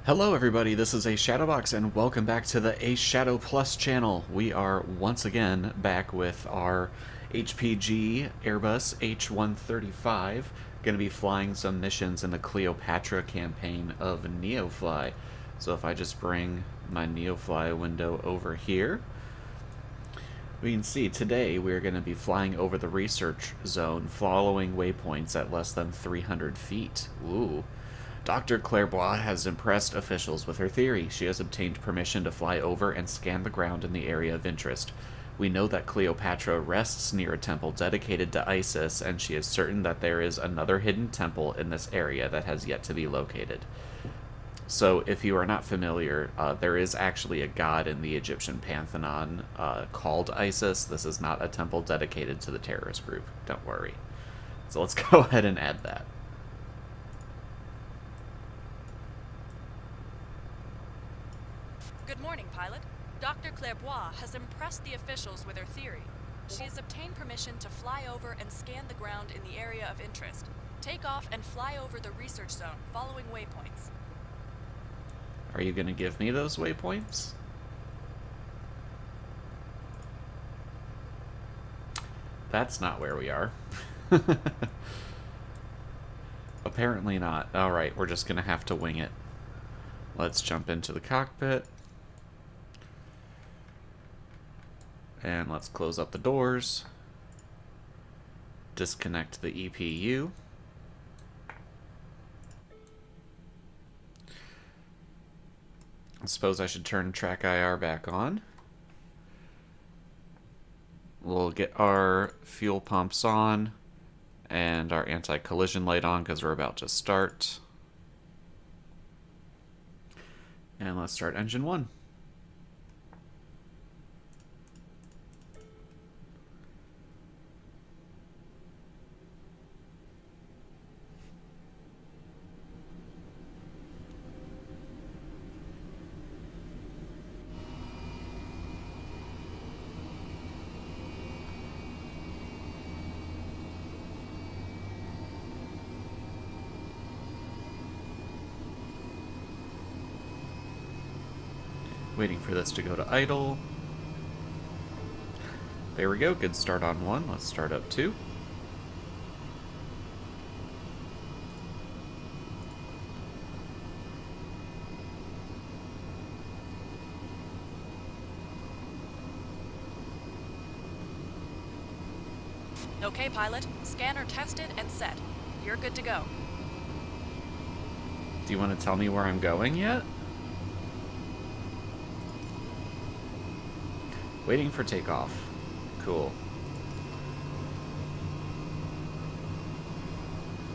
Hello everybody, this is A Shadowbox and welcome back to the A Shadow Plus channel. We are once again back with our HPG Airbus H-135, going to be flying some missions in the Cleopatra campaign of NeoFly. So if I just bring my NeoFly window over here, we can see today we're going to be flying over the research zone, following waypoints at less than 300 feet. Ooh. Dr. Cleopatra has impressed officials with her theory. She has obtained permission to fly over and scan the ground in the area of interest. We know that Cleopatra rests near a temple dedicated to Isis, and she is certain that there is another hidden temple in this area that has yet to be located. So, if you are not familiar, there is actually a god in the Egyptian pantheon called Isis. This is not a temple dedicated to the terrorist group. Don't worry. So let's go ahead and add that. Good morning, pilot. Dr. Cleopatra has impressed the officials with her theory. She has obtained permission to fly over and scan the ground in the area of interest. Take off and fly over the research zone, following waypoints. Are you going to give me those waypoints? That's not where we are. Apparently not. Alright, we're just going to have to wing it. Let's jump into the cockpit. And let's close up the doors. Disconnect the EPU. I suppose I should turn track IR back on. We'll get our fuel pumps on and our anti-collision light on because we're about to start. And let's start engine 1. Waiting for this to go to idle. There we go, good start on 1. Let's start up 2. Okay, pilot. Scanner tested and set. You're good to go. Do you want to tell me where I'm going yet? Waiting for takeoff. Cool.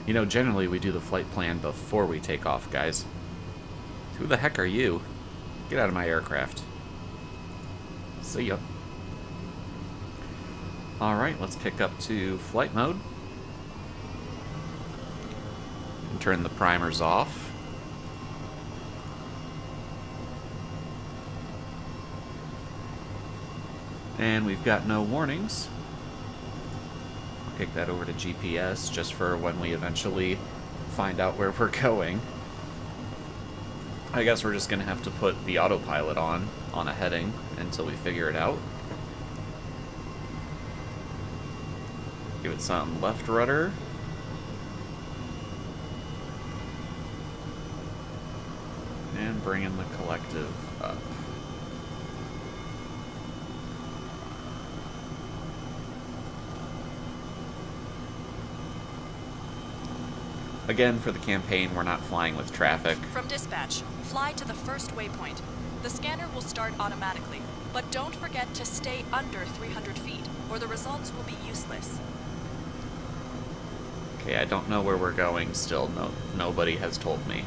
You know, generally we do the flight plan before we take off, guys. Who the heck are you? Get out of my aircraft. See ya. Alright, let's kick up to flight mode. And turn the primers off. And we've got no warnings. I'll kick that over to GPS just for when we eventually find out where we're going. I guess we're just going to have to put the autopilot on a heading until we figure it out. Give it some left rudder. And bring in the collective up. Again, for the campaign, we're not flying with traffic. From dispatch, fly to the first waypoint. The scanner will start automatically, but don't forget to stay under 300 feet, or the results will be useless. Okay, I don't know where we're going still. Nobody has told me.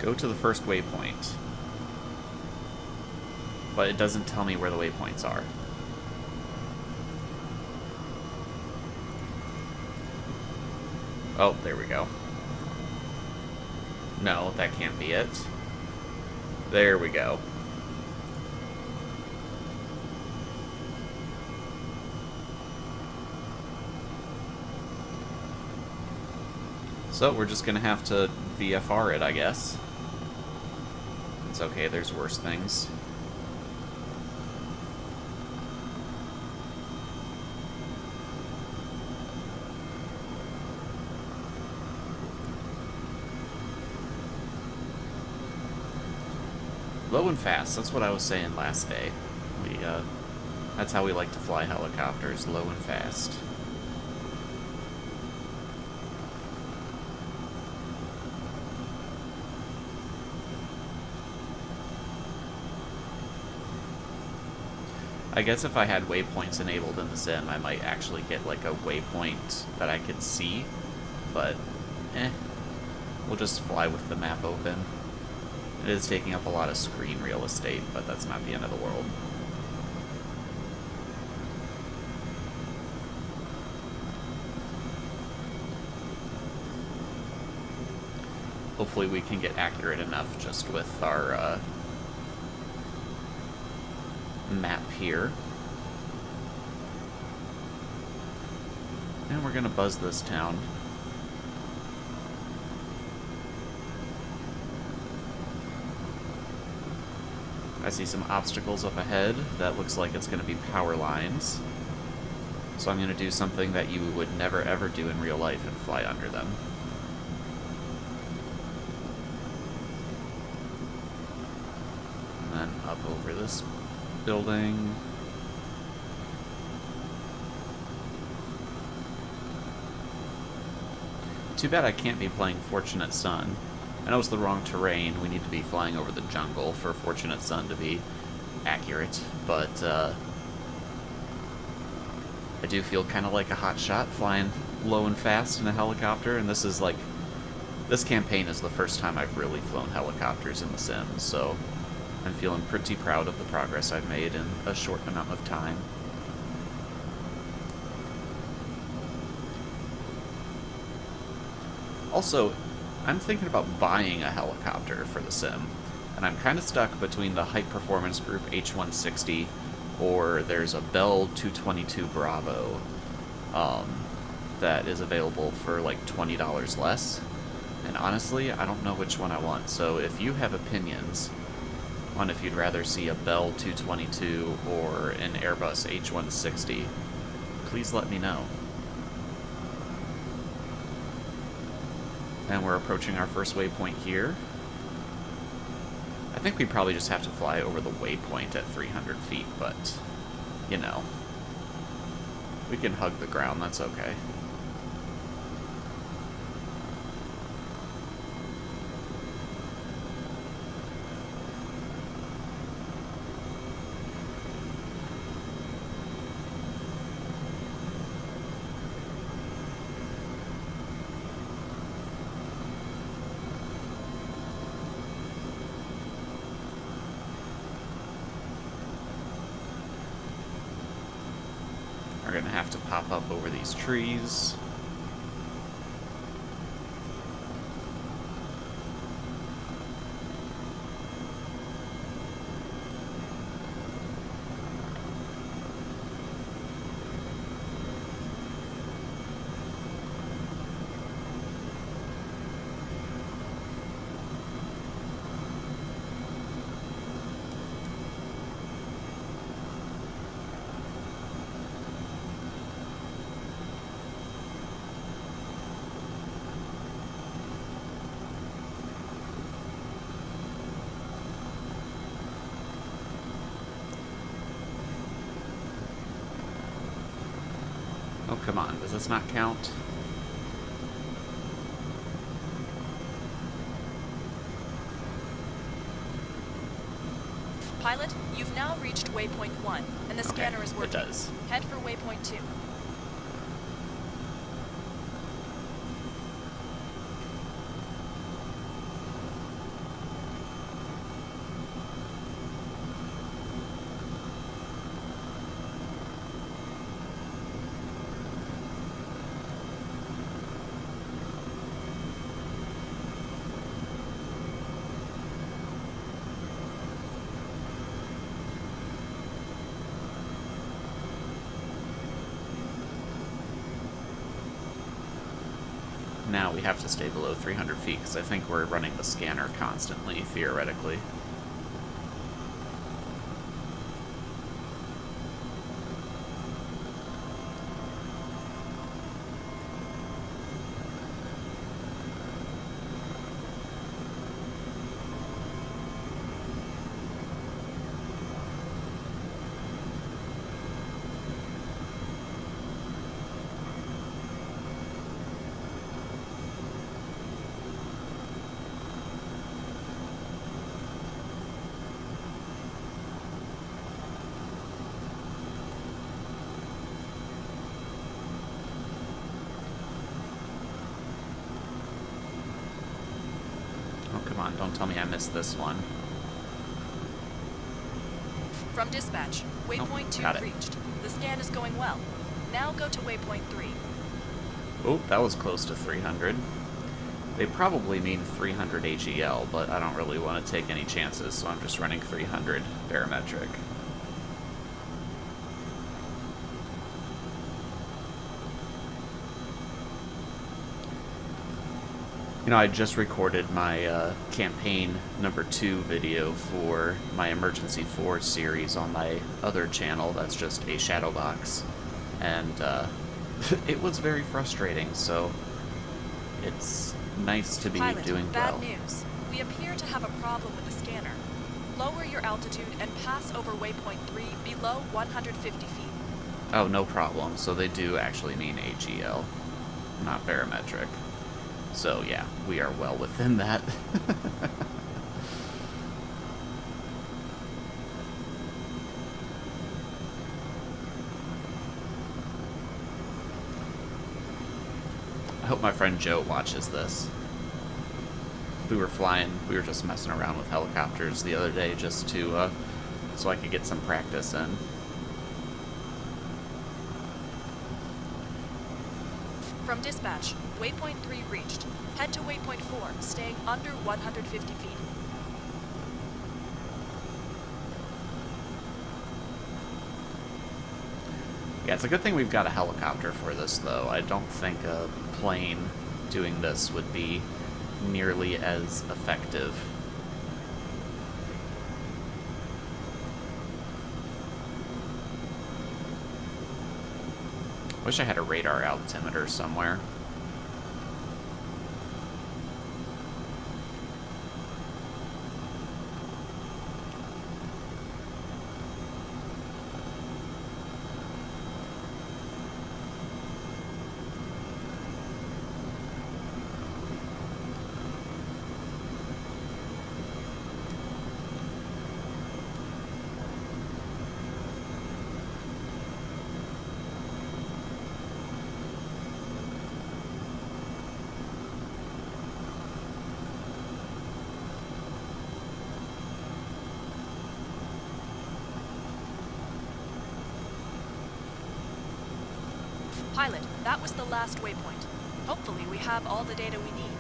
Go to the first waypoint. But it doesn't tell me where the waypoints are. Oh, there we go. No, that can't be it. There we go. So we're just gonna have to VFR it, I guess. It's okay, there's worse things. Low and fast, that's what I was saying last day. That's how we like to fly helicopters, low and fast. I guess if I had waypoints enabled in the sim, I might actually get like a waypoint that I could see, but we'll just fly with the map open. It is taking up a lot of screen real estate, but that's not the end of the world. Hopefully we can get accurate enough just with our map here. And we're gonna buzz this town. I see some obstacles up ahead. That looks like it's gonna be power lines. So I'm gonna do something that you would never ever do in real life and fly under them. And then up over this building. Too bad I can't be playing Fortunate Son. I know it's the wrong terrain. We need to be flying over the jungle for Fortunate Son to be accurate, but I do feel kind of like a hot shot flying low and fast in a helicopter, and this campaign is the first time I've really flown helicopters in The Sims, so I'm feeling pretty proud of the progress I've made in a short amount of time. Also, I'm thinking about buying a helicopter for the sim, and I'm kind of stuck between the Hype Performance Group H160 or there's a Bell 222 Bravo that is available for like $20 less. And honestly, I don't know which one I want, so if you have opinions on if you'd rather see a Bell 222 or an Airbus H160, please let me know. And we're approaching our first waypoint here. I think we probably just have to fly over the waypoint at 300 feet, but, you know, we can hug the ground, that's okay. We're gonna have to pop up over these trees. Oh, come on, does this not count? Pilot, you've now reached waypoint 1, and the scanner is working. It does. Head for waypoint 2. have to stay below 300 feet, because I think we're running the scanner constantly, theoretically. Come on, don't tell me I missed this one. From dispatch, waypoint 2 reached. The scan is going well. Now go to waypoint 3. Oh, that was close to 300. They probably mean 300 AGL, but I don't really want to take any chances, so I'm just running 300 barometric. You know, I just recorded my campaign number 2 video for my Emergency 4 series on my other channel. That's just a shadow box. And it was very frustrating, so it's nice to be doing well. Bad news. We appear to have a problem with the scanner. Lower your altitude and pass over waypoint 3 below 150 feet. Oh, no problem. So they do actually mean AGL, not barometric. So yeah, we are well within that. I hope my friend Joe watches this. We were just messing around with helicopters the other day just to, so I could get some practice in. From dispatch, waypoint 3 reached. Head to waypoint 4, staying under 150 feet. Yeah, it's a good thing we've got a helicopter for this, though. I don't think a plane doing this would be nearly as effective. Wish I had a radar altimeter somewhere. Pilot, that was the last waypoint. Hopefully we have all the data we need.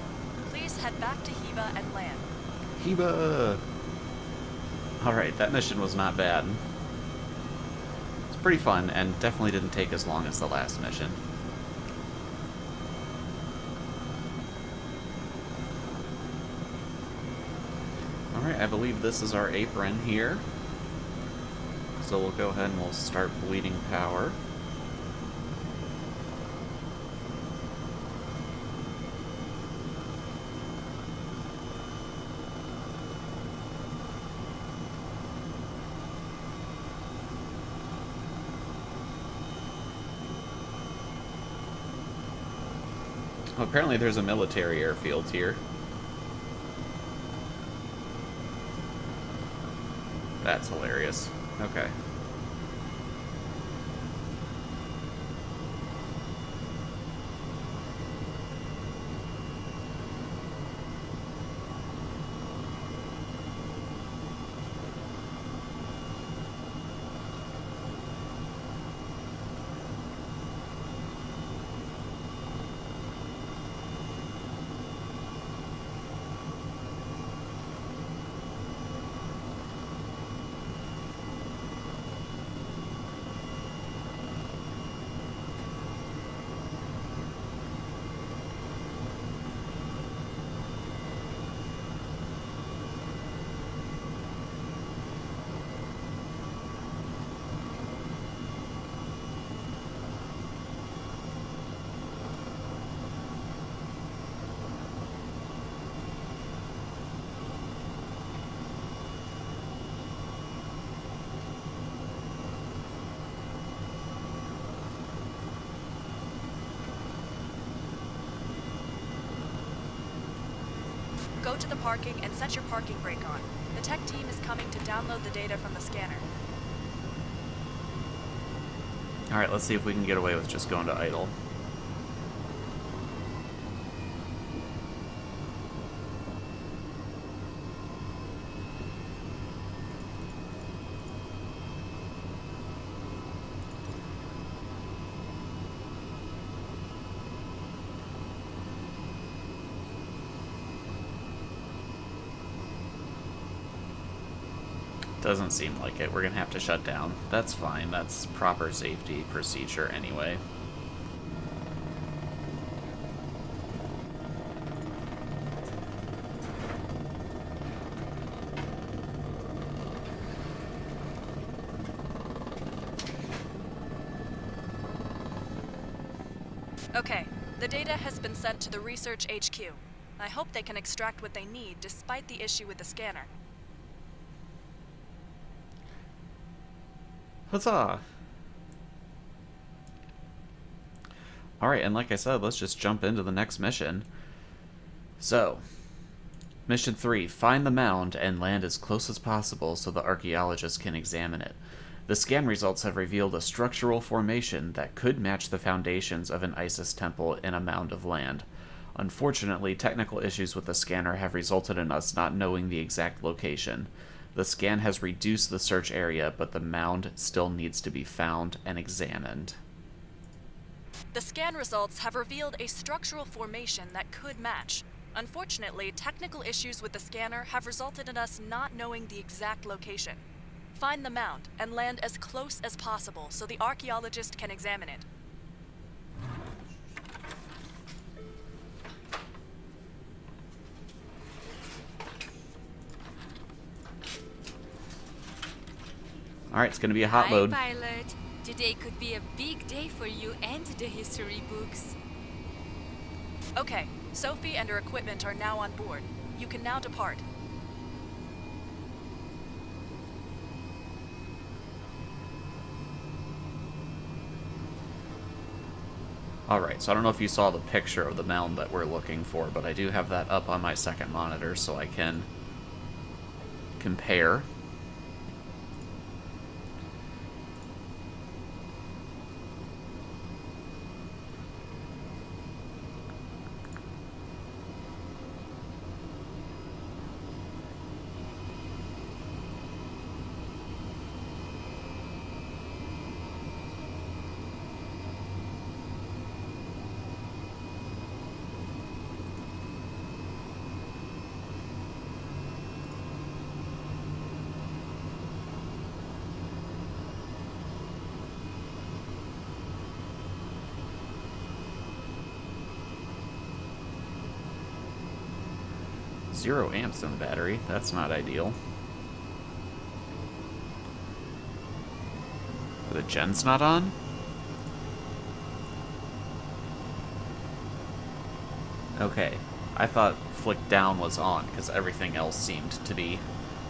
Please head back to Heba and land. Heba! Alright, that mission was not bad. It's pretty fun, and definitely didn't take as long as the last mission. Alright, I believe this is our apron here. So we'll go ahead and we'll start bleeding power. Oh, apparently there's a military airfield here. That's hilarious. Okay. Go to the parking and set your parking brake on. The tech team is coming to download the data from the scanner. Alright, let's see if we can get away with just going to idle. Doesn't seem like it. We're gonna have to shut down. That's fine. That's proper safety procedure anyway. Okay, the data has been sent to the Research HQ. I hope they can extract what they need despite the issue with the scanner. Huzzah! Alright, and like I said, let's just jump into the next mission. So, Mission 3, find the mound and land as close as possible so the archaeologists can examine it. The scan results have revealed a structural formation that could match the foundations of an Isis temple in a mound of land. Unfortunately, technical issues with the scanner have resulted in us not knowing the exact location. The scan has reduced the search area, but the mound still needs to be found and examined. The scan results have revealed a structural formation that could match. Unfortunately, technical issues with the scanner have resulted in us not knowing the exact location. Find the mound and land as close as possible so the archaeologist can examine it. Alright, it's going to be a hot load. Hi, pilot. Today could be a big day for you and the history books. Okay, Sophie and her equipment are now on board. You can now depart. Alright, so I don't know if you saw the picture of the mound that we're looking for, but I do have that up on my second monitor so I can compare. Zero amps in the battery. That's not ideal. The gen's not on? Okay. I thought flick down was on, because everything else seemed to be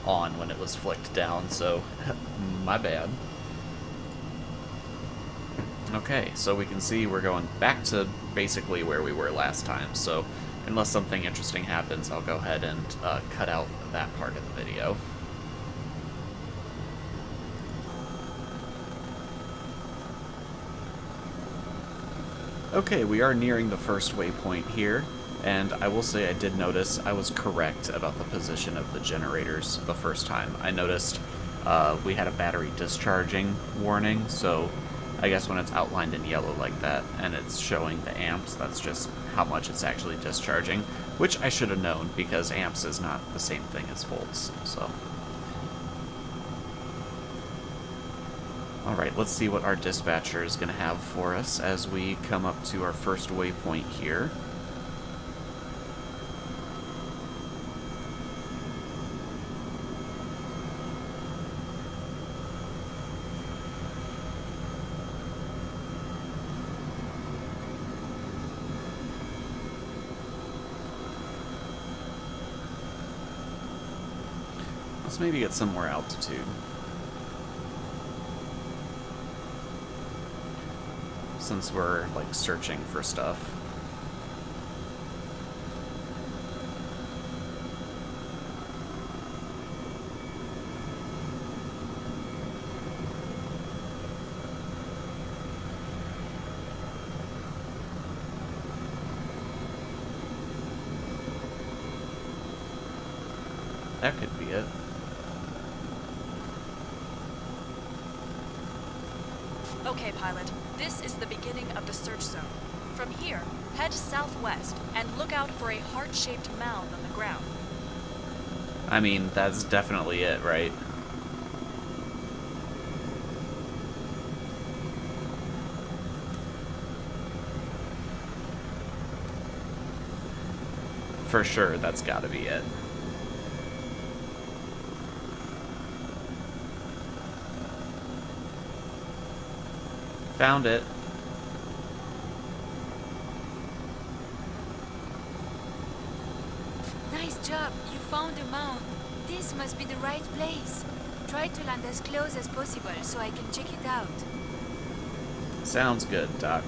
on when it was flicked down, so my bad. Okay, so we can see we're going back to basically where we were last time, so unless something interesting happens, I'll go ahead and cut out that part of the video. Okay, we are nearing the first waypoint here, and I will say I did notice I was correct about the position of the generators the first time. I noticed we had a battery discharging warning, so I guess when it's outlined in yellow like that and it's showing the amps, that's just how much it's actually discharging, which I should have known because amps is not the same thing as volts, so. Alright, let's see what our dispatcher is going to have for us as we come up to our first waypoint here. Let's maybe get some more altitude. Since we're, like, searching for stuff. That could be it. Okay, pilot. This is the beginning of the search zone. From here, head southwest and look out for a heart-shaped mound on the ground. I mean, that's definitely it, right? For sure, that's gotta be it. Found it. Nice job, you found a mound. This must be the right place. Try to land as close as possible so I can check it out. Sounds good, Doc.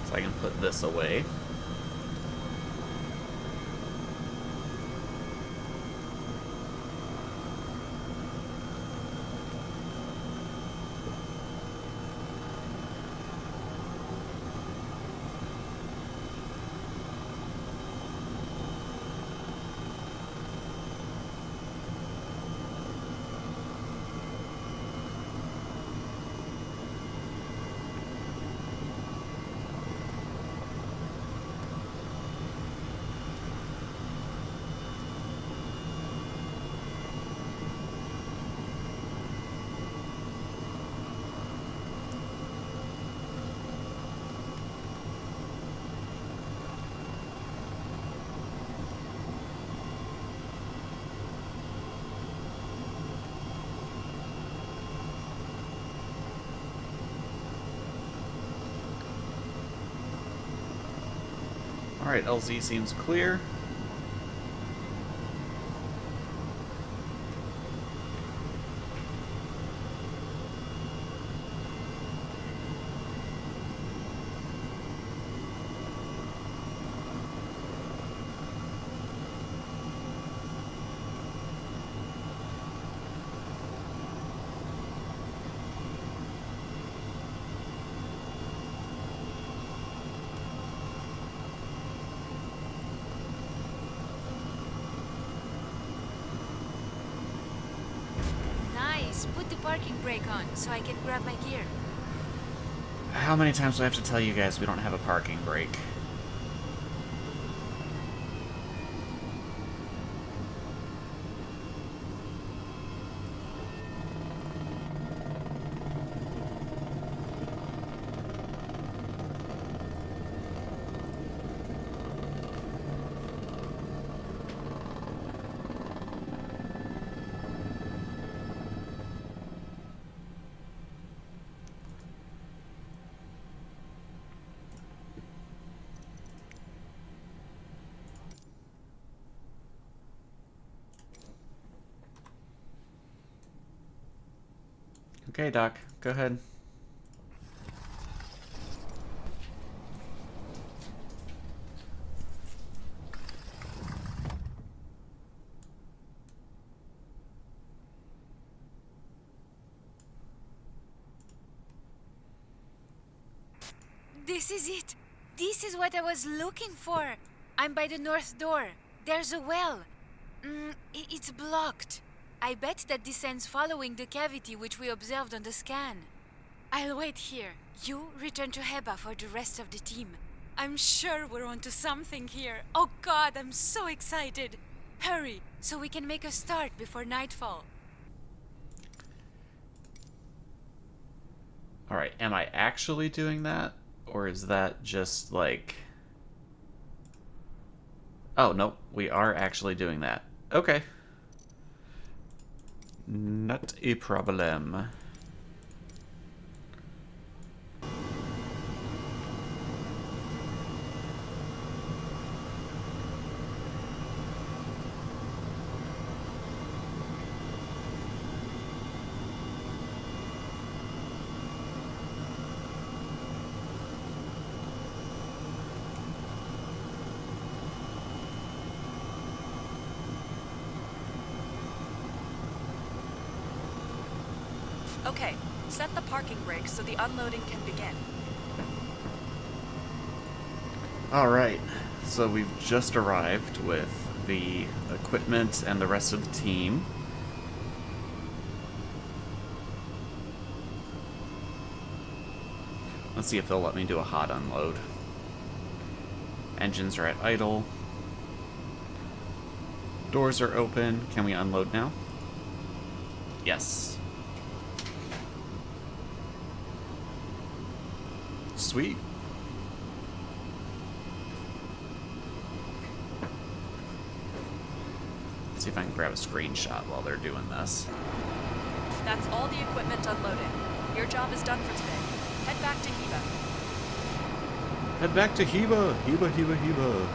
So I can put this away. Alright, LZ seems clear. Nice, put the parking brake on so I can grab my gear. How many times do I have to tell you guys we don't have a parking brake? Okay, Doc, go ahead. This is it. This is what I was looking for. I'm by the north door. There's a well. It's blocked. I bet that descends following the cavity which we observed on the scan. I'll wait here. You return to Heba for the rest of the team. I'm sure we're onto something here. Oh God, I'm so excited. Hurry, so we can make a start before nightfall. Alright, am I actually doing that? Or is that just like... Oh, nope, we are actually doing that. Okay. Not a problem. Okay, set the parking brakes so the unloading can begin. Alright, so we've just arrived with the equipment and the rest of the team. Let's see if they'll let me do a hot unload. Engines are at idle. Doors are open. Can we unload now? Yes. Sweet. Let's see if I can grab a screenshot while they're doing this. That's all the equipment unloaded. Your job is done for today. Head back to Heba. Head back to Heba! Heba, Heba, Heba.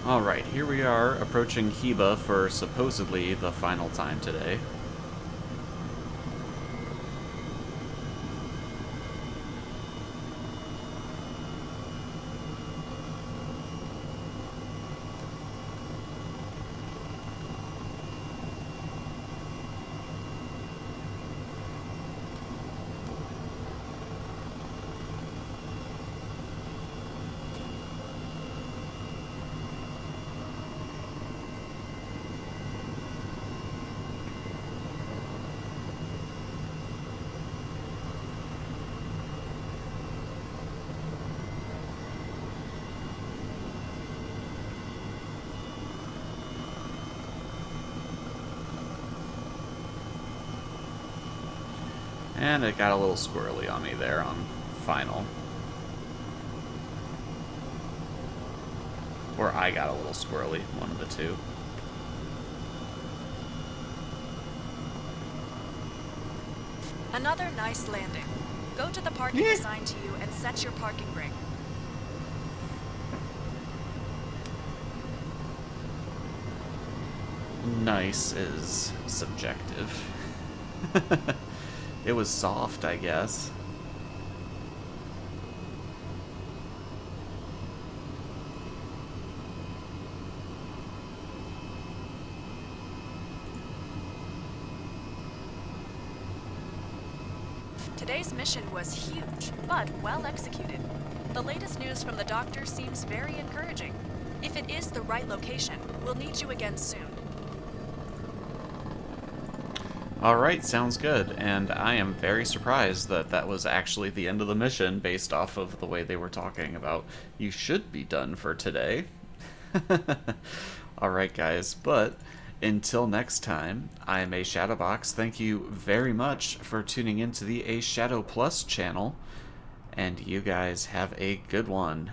Alright, here we are approaching Heba for supposedly the final time today. And it got a little squirrely on me there on final. Or I got a little squirrely, one of the two. Another nice landing. Go to the parking assigned to you and set your parking brake. Nice is subjective. It was soft, I guess. Today's mission was huge, but well executed. The latest news from the doctor seems very encouraging. If it is the right location, we'll need you again soon. Alright, sounds good. And I am very surprised that that was actually the end of the mission based off of the way they were talking about you should be done for today. Alright guys, but until next time, I'm A Shadowbox. Thank you very much for tuning into the A Shadow Plus channel, and you guys have a good one.